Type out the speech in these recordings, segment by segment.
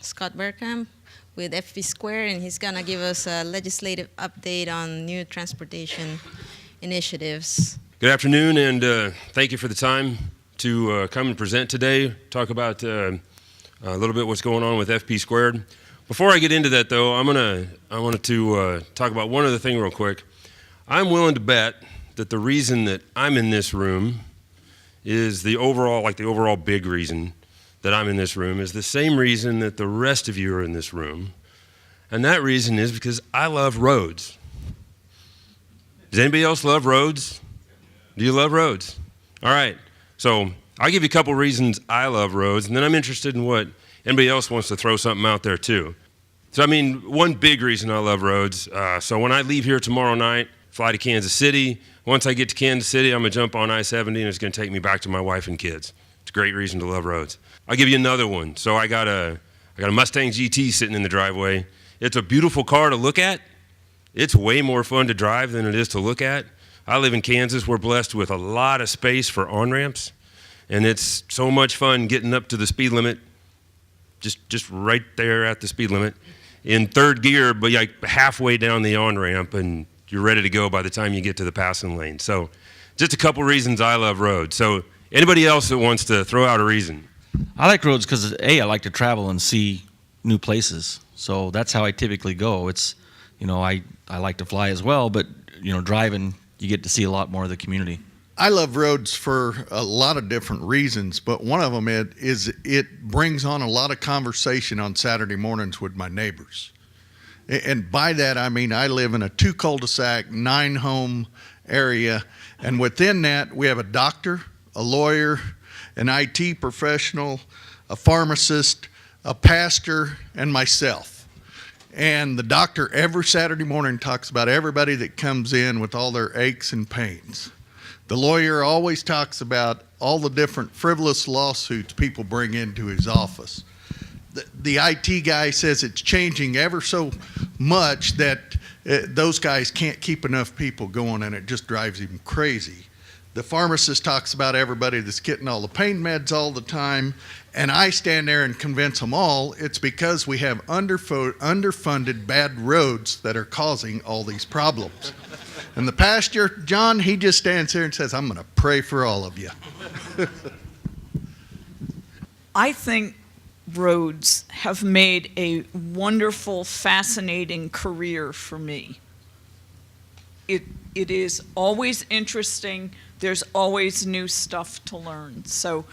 Scott Berkamp with FP2, and he's going to give us a legislative update on new transportation initiatives. Good afternoon, and thank you for the time to come and present today, talk about a little bit what's going on with FP2. Before I get into that, though, I wanted to talk about one other thing real quick. I'm willing to bet that the reason that I'm in this room is the overall big reason that I'm in this room is the same reason that the rest of you are in this room. And that reason is because I love roads. Does anybody else love roads? Do you love roads? All right. So I'll give you a couple reasons I love roads, and then I'm interested in what anybody else wants to throw something out there too. So one big reason I love roads, so when I leave here tomorrow night, fly to Kansas City, once I get to Kansas City, I'm gonna jump on I-70 and it's gonna take me back to my wife and kids. It's a great reason to love roads. I'll give you another one. So I got a Mustang GT sitting in the driveway. It's a beautiful car to look at. It's way more fun to drive than it is to look at. I live in Kansas. We're blessed with a lot of space for on-ramps, and it's so much fun getting up to the speed limit, just right there at the speed limit, in third gear, but like halfway down the on-ramp, and you're ready to go by the time you get to the passing lane. So just a couple reasons I love roads. So anybody else that wants to throw out a reason? I like roads because, A, I like to travel and see new places. So that's how I typically go. It's, I like to fly as well, but, driving, you get to see a lot more of the community. I love roads for a lot of different reasons, but one of them is it brings on a lot of conversation on Saturday mornings with my neighbors. And by that, I mean I live in a 2 cul-de-sac, 9-home area, and within that, we have a doctor, a lawyer, an IT professional, a pharmacist, a pastor, and myself. And the doctor every Saturday morning talks about everybody that comes in with all their aches and pains. The lawyer always talks about all the different frivolous lawsuits people bring into his office. The IT guy says it's changing ever so much that those guys can't keep enough people going, and it just drives him crazy. The pharmacist talks about everybody that's getting all the pain meds all the time, and I stand there and convince them all it's because we have underfunded bad roads that are causing all these problems. And the pastor, John, he just stands here and says, I'm going to pray for all of you. I think roads have made a wonderful, fascinating career for me. It is always interesting. There's always new stuff to learn. So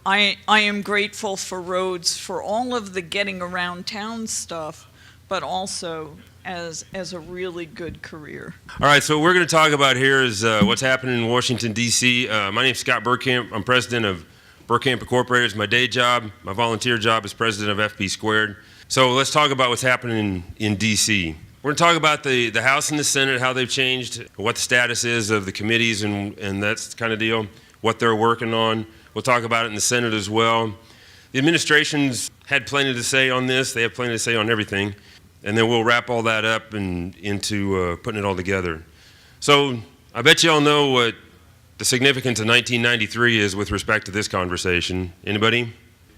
I am grateful for roads for all of the getting around town stuff, but also as a really good career. All right, so what we're going to talk about here is what's happening in Washington, D.C. My name's Scott Berkamp. I'm president of Berkamp Incorporated. It's my day job. My volunteer job is president of FP2. So let's talk about what's happening in D.C. We're going to talk about the House and the Senate, how they've changed, what the status is of the committees and that kind of deal, what they're working on. We'll talk about it in the Senate as well. The administration's had plenty to say on this. They have plenty to say on everything. And then we'll wrap all that up into putting it all together. So I bet you all know what the significance of 1993 is with respect to this conversation. Anybody?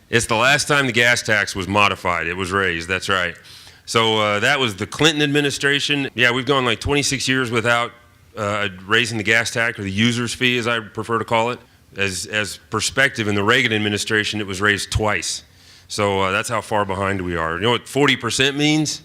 It's the last time the gas tax was modified. It was raised, that's right. So that was the Clinton administration. Yeah, we've gone like 26 years without raising the gas tax, or the user's fee, as I prefer to call it. As perspective, in the Reagan administration, it was raised twice. So that's how far behind we are. You know what 40% means?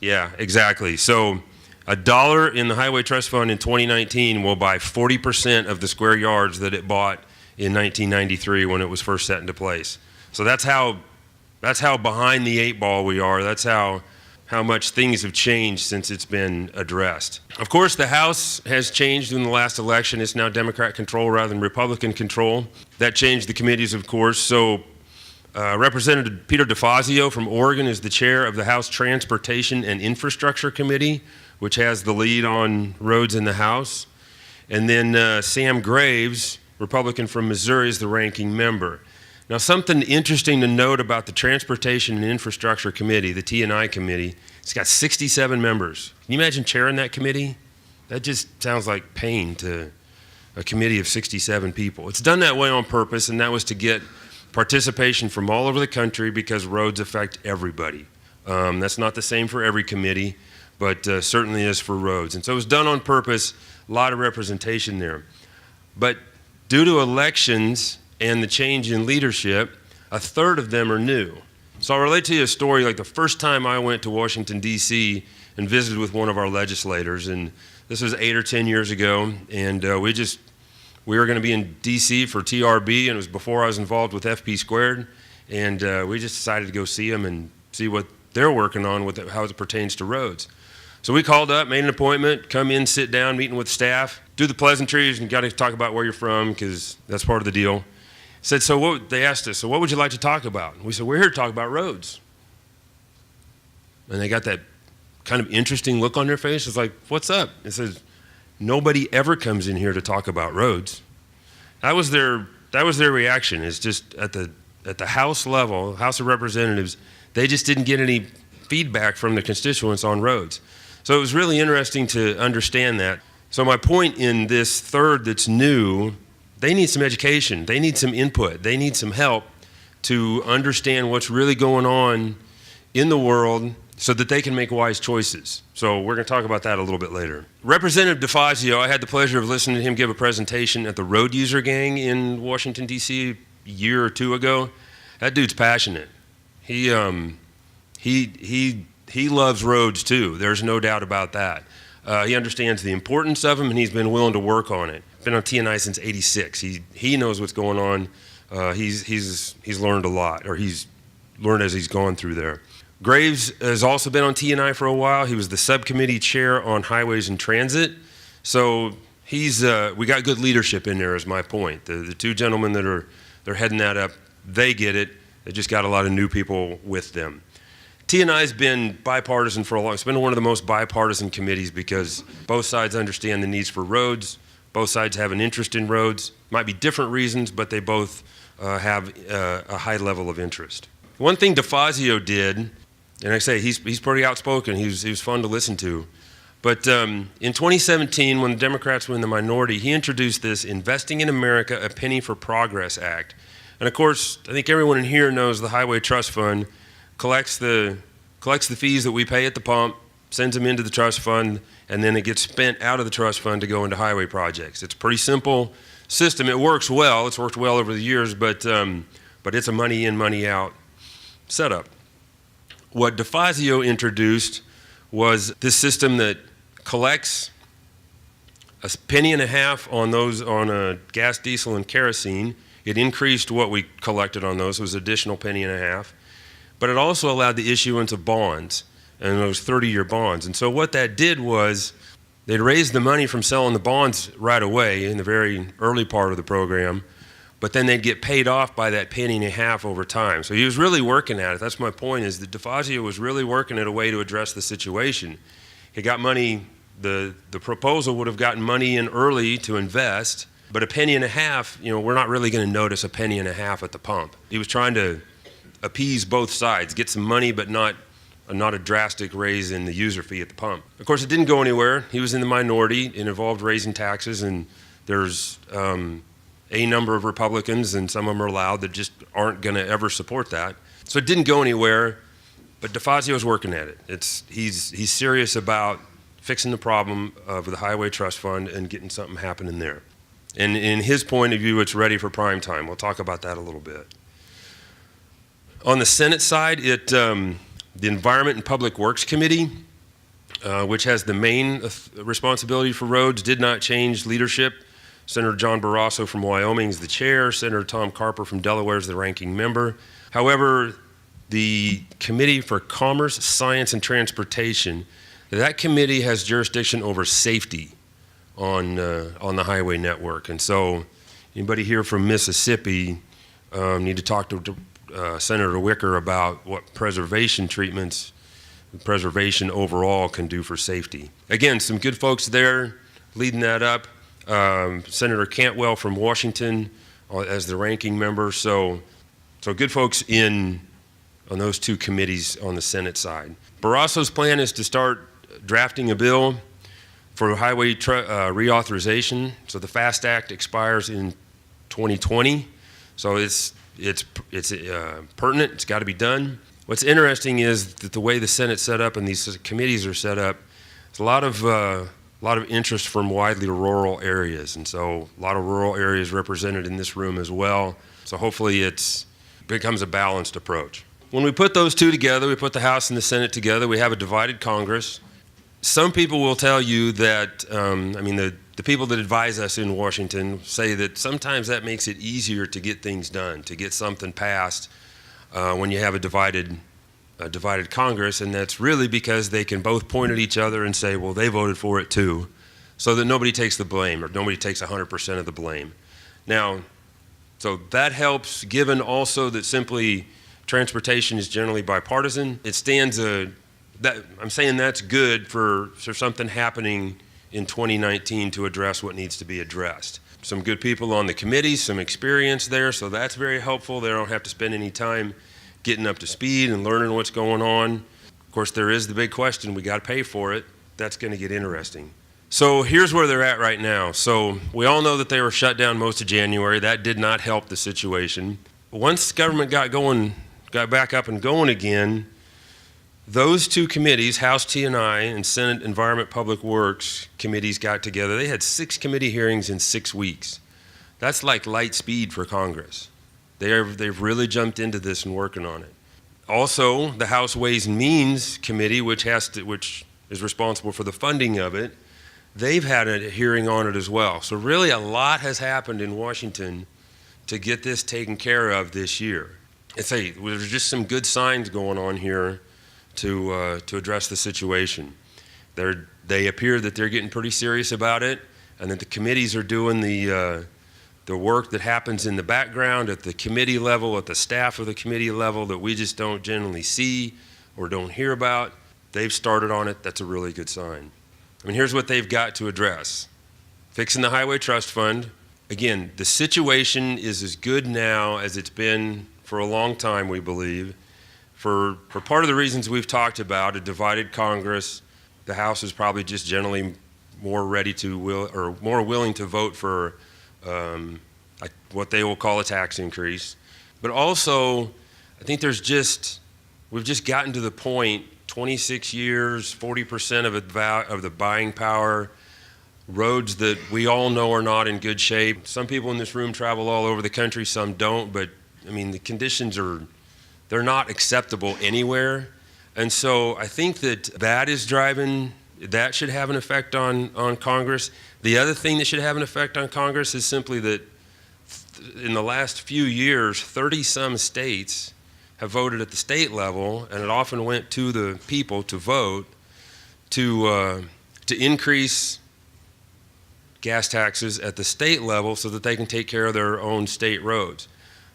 Yeah, exactly. So $1 in the Highway Trust Fund in 2019 will buy 40% of the square yards that it bought in 1993 when it was first set into place. So that's how behind the 8 ball we are. That's how much things have changed since it's been addressed. Of course, the House has changed in the last election. It's now Democrat control rather than Republican control. That changed the committees, of course. So Representative Peter DeFazio from Oregon is the chair of the House Transportation and Infrastructure Committee, which has the lead on roads in the House. And then Sam Graves, Republican from Missouri, is the ranking member. Now, something interesting to note about the Transportation and Infrastructure Committee, the T&I Committee, it's got 67 members. Can you imagine chairing that committee? That just sounds like pain to a committee of 67 people. It's done that way on purpose, and that was to get participation from all over the country because roads affect everybody. That's not the same for every committee, but certainly is for roads. And so it was done on purpose, a lot of representation there. But due to elections and the change in leadership, a third of them are new. So I'll relate to you a story like the first time I went to Washington, D.C. and visited with one of our legislators, and this was 8 or 10 years ago, and we were going to be in D.C. for TRB, and it was before I was involved with FP2, and we just decided to go see them and see what they're working on with it, how it pertains to roads. So we called up, made an appointment, come in, sit down, meeting with staff, do the pleasantries, and got to talk about where you're from because that's part of the deal. Said, they asked us, so what would you like to talk about? And we said, we're here to talk about roads. And they got that kind of interesting look on their face. It's like, what's up? It says, nobody ever comes in here to talk about roads. That was their reaction. It's just at the House level, House of Representatives, they just didn't get any feedback from the constituents on roads. So it was really interesting to understand that. So my point in this third that's new, they need some education, they need some input, they need some help to understand what's really going on in the world so that they can make wise choices. So we're going to talk about that a little bit later. Representative DeFazio, I had the pleasure of listening to him give a presentation at the Road User Gang in Washington, D.C. a year or two ago. That dude's passionate. He loves roads too. There's no doubt about that. He understands the importance of them, and he's been willing to work on it. Been on TNI since '86. He knows what's going on. He's learned a lot, or he's learned as he's gone through there. Graves has also been on TNI for a while. He was the subcommittee chair on highways and transit. So we got good leadership in there is my point. The two gentlemen they're heading that up, they get it. They just got a lot of new people with them. TNI's been bipartisan for a long. It's been one of the most bipartisan committees because both sides understand the needs for roads. Both sides have an interest in roads. Might be different reasons, but they both have a high level of interest. One thing DeFazio did, and I say he's pretty outspoken. He was fun to listen to. But in 2017, when the Democrats were in the minority, he introduced this Investing in America, a Penny for Progress Act. And of course, I think everyone in here knows the Highway Trust Fund collects the fees that we pay at the pump, sends them into the trust fund, and then it gets spent out of the trust fund to go into highway projects. It's a pretty simple system. It works well. It's worked well over the years, but it's a money in, money out setup. What DeFazio introduced was this system that collects a penny and a half on those on gas, diesel, and kerosene. It increased what we collected on those. It was an additional penny and a half. But it also allowed the issuance of bonds, and those 30-year bonds. And so what that did was they'd raise the money from selling the bonds right away in the very early part of the program, but then they'd get paid off by that penny and a half over time. So he was really working at it. That's my point, is that DeFazio was really working at a way to address the situation. He got money, the proposal would have gotten money in early to invest, but a penny and a half, we're not really going to notice a penny and a half at the pump. He was trying to appease both sides, get some money, but not a drastic raise in the user fee at the pump. Of course, it didn't go anywhere. He was in the minority. It involved raising taxes, and there's a number of Republicans, and some of them are loud, that just aren't going to ever support that. So it didn't go anywhere, but DeFazio's working at it. He's serious about fixing the problem of the Highway Trust Fund and getting something happening there. And in his point of view, it's ready for prime time. We'll talk about that a little bit. On the Senate side, the Environment and Public Works Committee, which has the main responsibility for roads, did not change leadership. Senator John Barrasso from Wyoming is the chair. Senator Tom Carper from Delaware is the ranking member. However, the Committee for Commerce, Science, and Transportation, that committee has jurisdiction over safety on the highway network. And so anybody here from Mississippi need to talk to Senator Wicker about what preservation treatments, preservation overall can do for safety. Again, some good folks there leading that up. Senator Cantwell from Washington as the ranking member. So good folks on those two committees on the Senate side. Barrasso's plan is to start drafting a bill for highway reauthorization. So the FAST Act expires in 2020. So it's pertinent. It's got to be done. What's interesting is that the way the Senate's set up and these committees are set up, there's a lot of interest from widely rural areas, and so a lot of rural areas represented in this room as well. So hopefully it becomes a balanced approach. When we put those two together, we put the House and the Senate together, we have a divided Congress. Some people will tell you that, the people that advise us in Washington say that sometimes that makes it easier to get things done, to get something passed when you have a divided Congress, and that's really because they can both point at each other and say, well, they voted for it too, so that nobody takes the blame or nobody takes 100% of the blame. Now, so that helps, given also that simply transportation is generally bipartisan. It stands I'm saying that's good for something happening in 2019 to address what needs to be addressed. Some good people on the committee, some experience there, so that's very helpful. They don't have to spend any time getting up to speed and learning what's going on. Of course, there is the big question, we got to pay for it. That's going to get interesting. So here's where they're at right now. So we all know that they were shut down most of January. That did not help the situation. Once government got back up and going again, those two committees, House T&I and Senate Environment Public Works committees got together. They had 6 committee hearings in 6 weeks. That's like light speed for Congress. They've really jumped into this and working on it. Also, the House Ways and Means Committee, which is responsible for the funding of it, they've had a hearing on it as well. So really a lot has happened in Washington to get this taken care of this year. There's just some good signs going on here to address the situation. They appear that they're getting pretty serious about it, and that the committees are doing the work that happens in the background at the committee level, at the staff of the committee level that we just don't generally see or don't hear about. They've started on it. That's a really good sign. Here's what they've got to address. Fixing the Highway Trust Fund. Again, the situation is as good now as it's been for a long time, we believe. For part of the reasons we've talked about, a divided Congress, the House is probably just generally more more willing to vote for what they will call a tax increase. But also, I think we've just gotten to the point, 26 years, 40% of the buying power, roads that we all know are not in good shape. Some people in this room travel all over the country, some don't, but the conditions they're not acceptable anywhere. And so I think that should have an effect on Congress. The other thing that should have an effect on Congress is simply that in the last few years, 30-some states have voted at the state level, and it often went to the people to vote to increase gas taxes at the state level so that they can take care of their own state roads.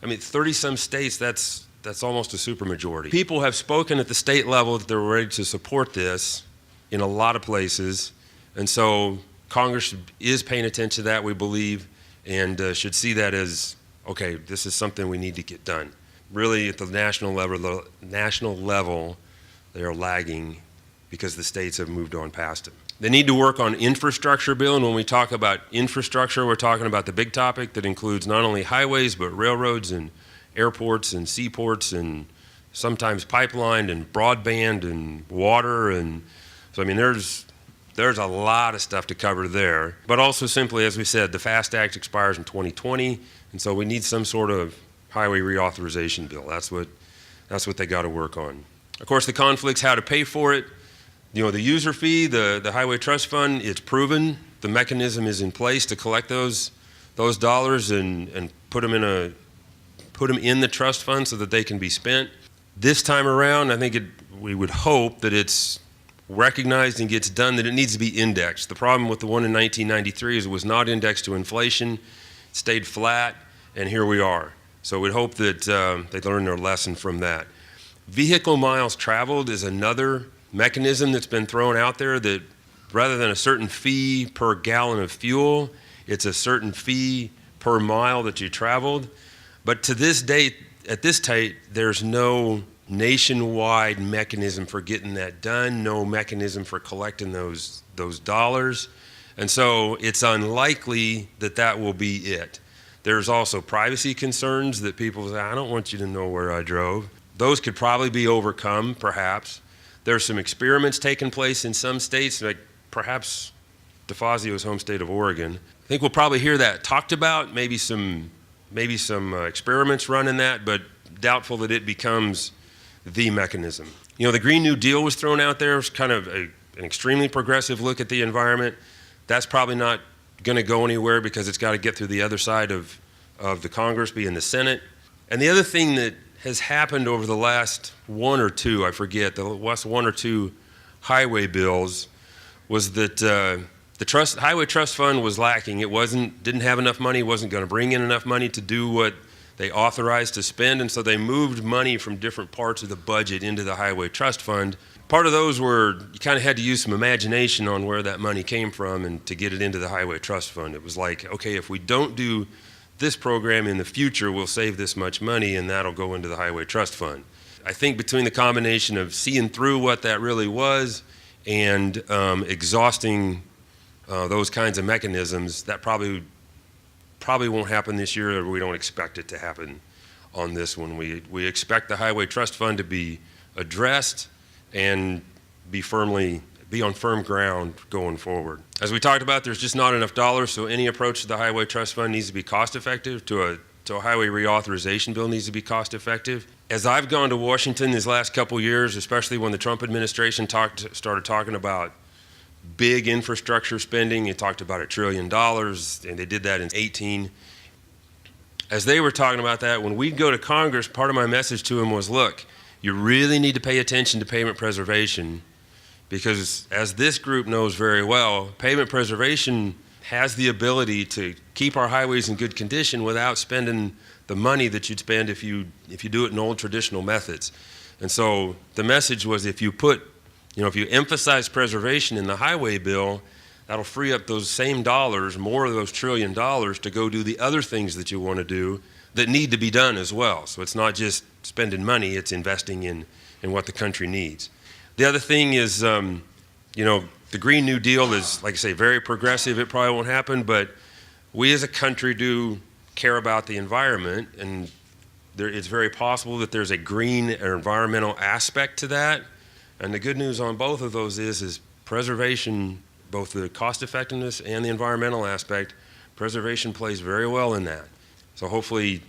30-some states, that's almost a supermajority. People have spoken at the state level that they're ready to support this in a lot of places, and so Congress is paying attention to that, we believe, and should see that as, okay, this is something we need to get done. Really, at the national level, they are lagging because the states have moved on past it. They need to work on infrastructure bill, and when we talk about infrastructure, we're talking about the big topic that includes not only highways, but railroads and airports and seaports and sometimes pipeline and broadband and water. And so, there's a lot of stuff to cover there. But also simply, as we said, the FAST Act expires in 2020, and so we need some sort of highway reauthorization bill. That's what they got to work on. Of course, the conflict's how to pay for it. The user fee, the Highway Trust Fund, it's proven. The mechanism is in place to collect those dollars and put them in the trust fund so that they can be spent. This time around, I think we would hope that it's recognized and gets done, that it needs to be indexed. The problem with the one in 1993 is it was not indexed to inflation, it stayed flat, and here we are. So we'd hope that they learn their lesson from that. Vehicle miles traveled is another mechanism that's been thrown out there, that rather than a certain fee per gallon of fuel, it's a certain fee per mile that you traveled. But to this date, at this date, there's no nationwide mechanism for getting that done, no mechanism for collecting those dollars. And so it's unlikely that will be it. There's also privacy concerns that people say, I don't want you to know where I drove. Those could probably be overcome, perhaps. There's some experiments taking place in some states, like perhaps DeFazio's home state of Oregon. I think we'll probably hear that talked about, maybe some experiments run in that, but doubtful that it becomes the mechanism. You know, the Green New Deal was thrown out there. It was kind of an extremely progressive look at the environment. That's probably not going to go anywhere because it's got to get through the other side of the Congress, being the Senate. And the other thing that has happened over the last one or two, I forget, the last one or two highway bills, was that the Highway Trust Fund was lacking. It didn't have enough money, wasn't going to bring in enough money to do what they authorized to spend, and so they moved money from different parts of the budget into the Highway Trust Fund. Part of those were, you kind of had to use some imagination on where that money came from and to get it into the Highway Trust Fund. It was like, okay, if we don't do this program in the future, we'll save this much money and that'll go into the Highway Trust Fund. I think between the combination of seeing through what that really was and exhausting those kinds of mechanisms, that probably won't happen this year, or we don't expect it to happen on this one. We expect the Highway Trust Fund to be addressed and be on firm ground going forward. As we talked about, there's just not enough dollars, so any approach to the Highway Trust Fund needs to be cost effective. To a highway reauthorization bill needs to be cost effective. As I've gone to Washington these last couple years, especially when the Trump administration started talking about big infrastructure spending, it talked about $1 trillion, and they did that in 2018. As they were talking about that, when we'd go to Congress, part of my message to them was, look, you really need to pay attention to pavement preservation, because as this group knows very well, pavement preservation has the ability to keep our highways in good condition without spending the money that you'd spend if you do it in old traditional methods. And so the message was, if you emphasize preservation in the highway bill, that'll free up those same dollars, more of those $1 trillion, to go do the other things that you want to do that need to be done as well. So it's not just spending money, it's investing in what the country needs. The other thing is, the Green New Deal is, like I say, very progressive. It probably won't happen, but we as a country do care about the environment, and it's very possible that there's a green or environmental aspect to that. And the good news on both of those is preservation, both the cost effectiveness and the environmental aspect, preservation plays very well in that. So hopefully,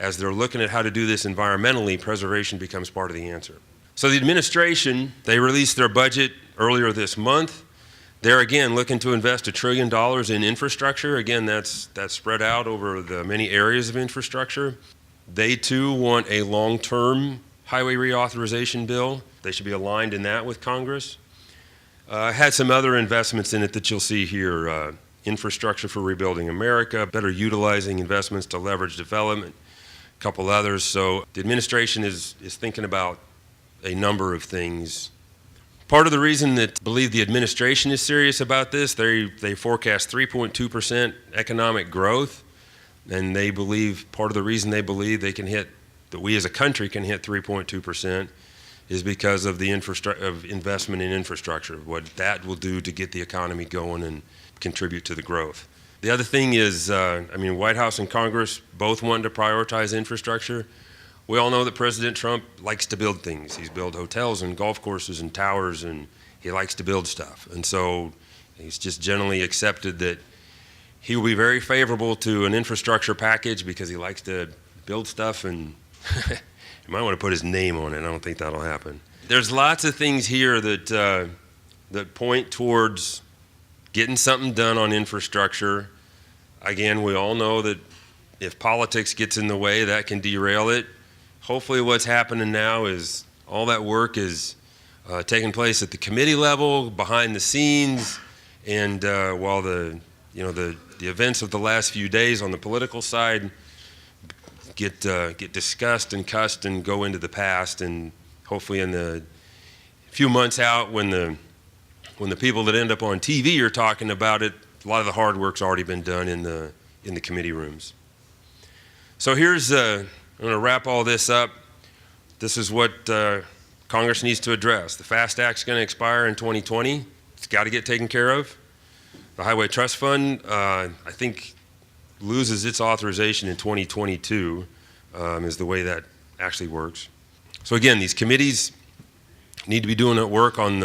as they're looking at how to do this environmentally, preservation becomes part of the answer. So the administration, they released their budget earlier this month. They're again looking to invest $1 trillion in infrastructure. Again, that's spread out over the many areas of infrastructure. They too want a long-term highway reauthorization bill. They should be aligned in that with Congress. Had some other investments in it that you'll see here. Infrastructure for Rebuilding America, better utilizing investments to leverage development, a couple others. So the administration is thinking about a number of things. Part of the reason that I believe the administration is serious about this, they forecast 3.2% economic growth, and they believe, part of the reason they believe they can hit, that we as a country can hit 3.2%, is because of the investment in infrastructure, what that will do to get the economy going and contribute to the growth. The other thing is, White House and Congress both want to prioritize infrastructure. We all know that President Trump likes to build things. He's built hotels and golf courses and towers, and he likes to build stuff. And so he's just generally accepted that he will be very favorable to an infrastructure package because he likes to build stuff, and you might want to put his name on it. I don't think that'll happen. There's lots of things here that point towards getting something done on infrastructure. Again, we all know that if politics gets in the way, that can derail it. Hopefully what's happening now is all that work is taking place at the committee level, behind the scenes, and while the events of the last few days on the political side get discussed and cussed and go into the past, and hopefully in the few months out when the people that end up on TV are talking about it, a lot of the hard work's already been done in the committee rooms. So here's, I'm going to wrap all this up. This is what Congress needs to address. The FAST Act's going to expire in 2020. It's got to get taken care of. The Highway Trust Fund, I think loses its authorization in 2022 is the way that actually works. So again, these committees need to be doing work on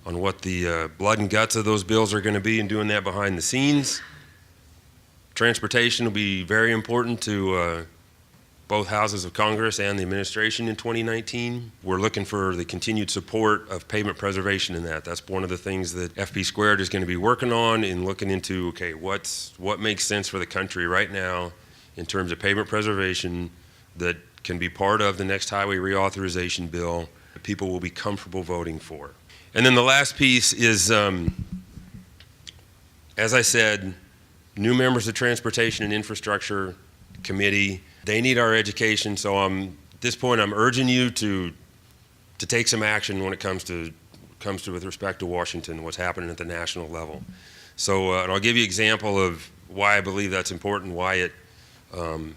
what the blood and guts of those bills are going to be and doing that behind the scenes. Transportation will be very important to both houses of Congress and the administration in 2019. We're looking for the continued support of pavement preservation in that. That's one of the things that FP2 is going to be working on and looking into, okay, what makes sense for the country right now in terms of pavement preservation that can be part of the next highway reauthorization bill that people will be comfortable voting for. And then the last piece is, as I said, new members of Transportation and Infrastructure Committee. They need our education, so at this point I'm urging you to take some action when it comes to with respect to Washington, what's happening at the national level. So and I'll give you an example of why I believe that's important,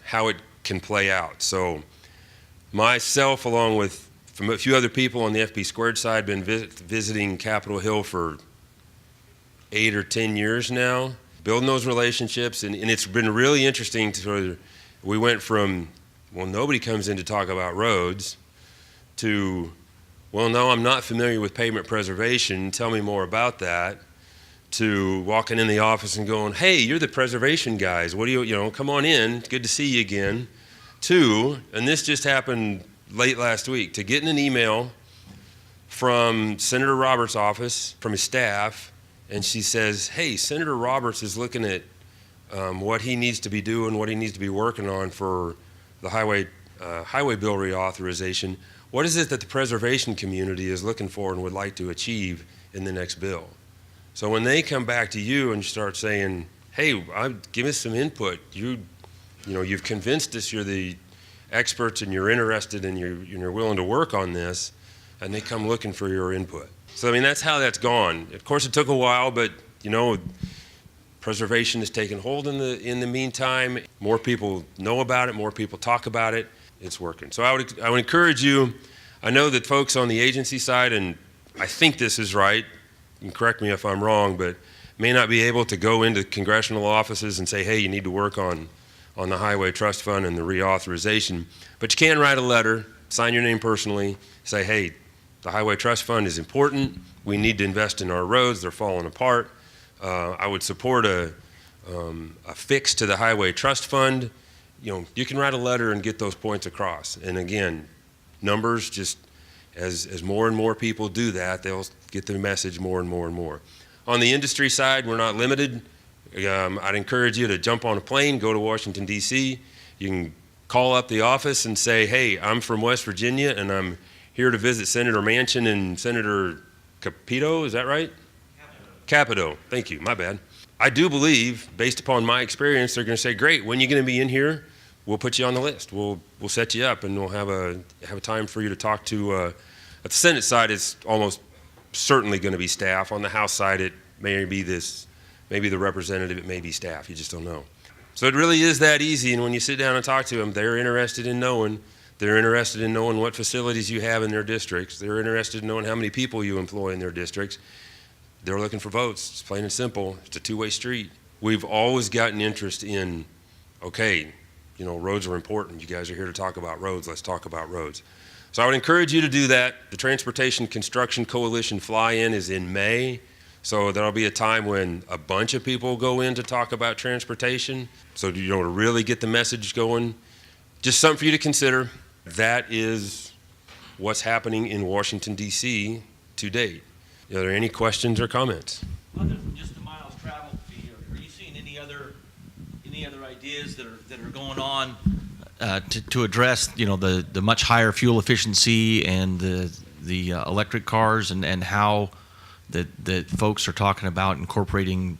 how it can play out. So myself, along with a few other people on the FP2 side, been visiting Capitol Hill for 8 or 10 years now, building those relationships, and it's been really interesting we went from, well, nobody comes in to talk about roads, to, well, no, I'm not familiar with pavement preservation, tell me more about that, to walking in the office and going, hey, you're the preservation guys, what do you come on in, it's good to see you again. To, and this just happened late last week, to getting an email from Senator Roberts' office, from his staff, and she says, hey, Senator Roberts is looking at what he needs to be doing, what he needs to be working on for the highway bill reauthorization. What is it that the preservation community is looking for and would like to achieve in the next bill? So when they come back to you and start saying, hey, give us some input, you've convinced us you're the experts and you're interested and you're willing to work on this, and they come looking for your input. So I mean, that's how that's gone. Of course, it took a while, but preservation has taken hold in the meantime. More people know about it, more people talk about it, it's working. So I would encourage you, I know that folks on the agency side, and I think this is right, and correct me if I'm wrong, but may not be able to go into congressional offices and say, hey, you need to work on the Highway Trust Fund and the reauthorization. But you can write a letter, sign your name personally, say, hey, the Highway Trust Fund is important, we need to invest in our roads, they're falling apart. I would support a fix to the Highway Trust Fund. You can write a letter and get those points across. And again, numbers, just as more and more people do that, they'll get the message more and more and more. On the industry side, we're not limited. I'd encourage you to jump on a plane, go to Washington, D.C. You can call up the office and say, hey, I'm from West Virginia, and I'm here to visit Senator Manchin and Senator Capito, is that right? Capito, thank you, my bad. I do believe, based upon my experience, they're going to say, great, when are you going to be in here? We'll put you on the list. We'll set you up, and we'll have a time for you to talk to. At the Senate side, it's almost certainly going to be staff. On the House side, it may be maybe the representative, it may be staff. You just don't know. So it really is that easy, and when you sit down and talk to them, they're interested in knowing. They're interested in knowing what facilities you have in their districts. They're interested in knowing how many people you employ in their districts. They're looking for votes. It's plain and simple. It's a two-way street. We've always gotten interest in, okay, roads are important. You guys are here to talk about roads. Let's talk about roads. So I would encourage you to do that. The Transportation Construction Coalition fly-in is in May. So there'll be a time when a bunch of people go in to talk about transportation. So to really get the message going, just something for you to consider. That is what's happening in Washington, D.C. to date. Are there any questions or comments? Other than just the miles traveled fee, are you seeing any other ideas that are going on to address the much higher fuel efficiency and the electric cars and how that folks are talking about incorporating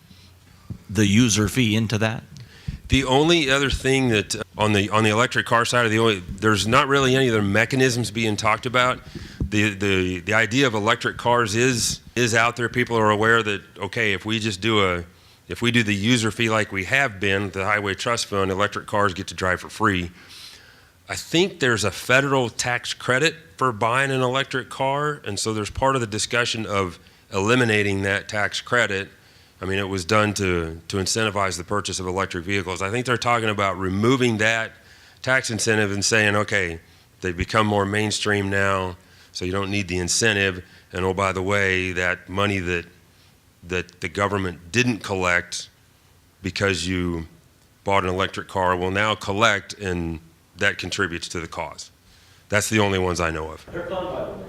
the user fee into that? The only other thing that on the electric car side there's not really any other mechanisms being talked about. The idea of electric cars is out there. People are aware that, okay, if we do the user fee like we have been, the Highway Trust Fund, electric cars get to drive for free. I think there's a federal tax credit for buying an electric car, and so there's part of the discussion of eliminating that tax credit I mean, it was done to incentivize the purchase of electric vehicles. I think they're talking about removing that tax incentive and saying, okay, they've become more mainstream now, so you don't need the incentive. And oh, by the way, that money that the government didn't collect because you bought an electric car will now collect, and that contributes to the cause. That's the only ones I know of. They're fun, by the way.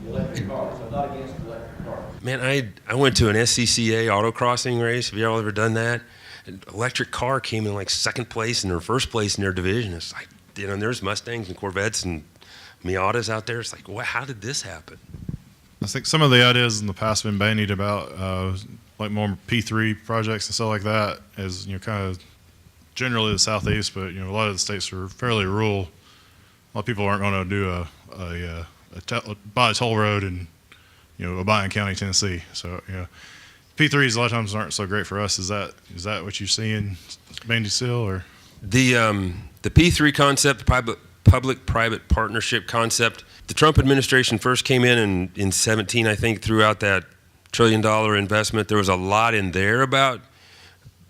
The electric cars. I'm not against electric cars. Man, I went to an SCCA autocrossing race. Have you all ever done that? An electric car came in like second place and their first place in their division. It's like, you know, there's Mustangs and Corvettes and Miatas out there. It's like, well, how did this happen? I think some of the ideas in the past have been bandied about, like more P3 projects and stuff like that, as you know, kind of generally the southeast, but you know, a lot of the states are fairly rural. A lot of people aren't going to do buy a toll road in, you know, Obion County, Tennessee. So you know, P3s a lot of times aren't so great for us. Is that what you're seeing, bandied still, or The P3 concept, public-private partnership concept, the Trump administration first came in 17, I think, threw out that $1 trillion investment. There was a lot in there about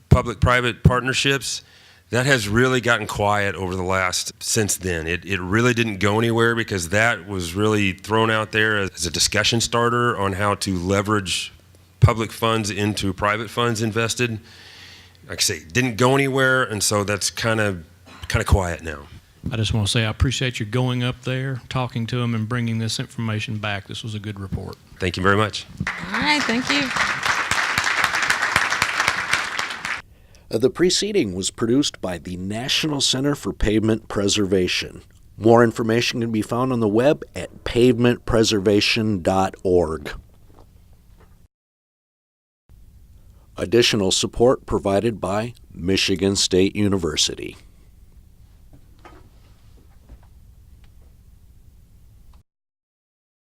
public-private partnerships. That has really gotten quiet over the since then. It really didn't go anywhere because that was really thrown out there as a discussion starter on how to leverage public funds into private funds invested. Like I say, didn't go anywhere, and so that's kind of quiet now. I just want to say I appreciate you going up there, talking to them, and bringing this information back. This was a good report. Thank you very much. All right, thank you. The preceding was produced by the National Center for Pavement Preservation. More information can be found on the web at pavementpreservation.org. Additional support provided by Michigan State University.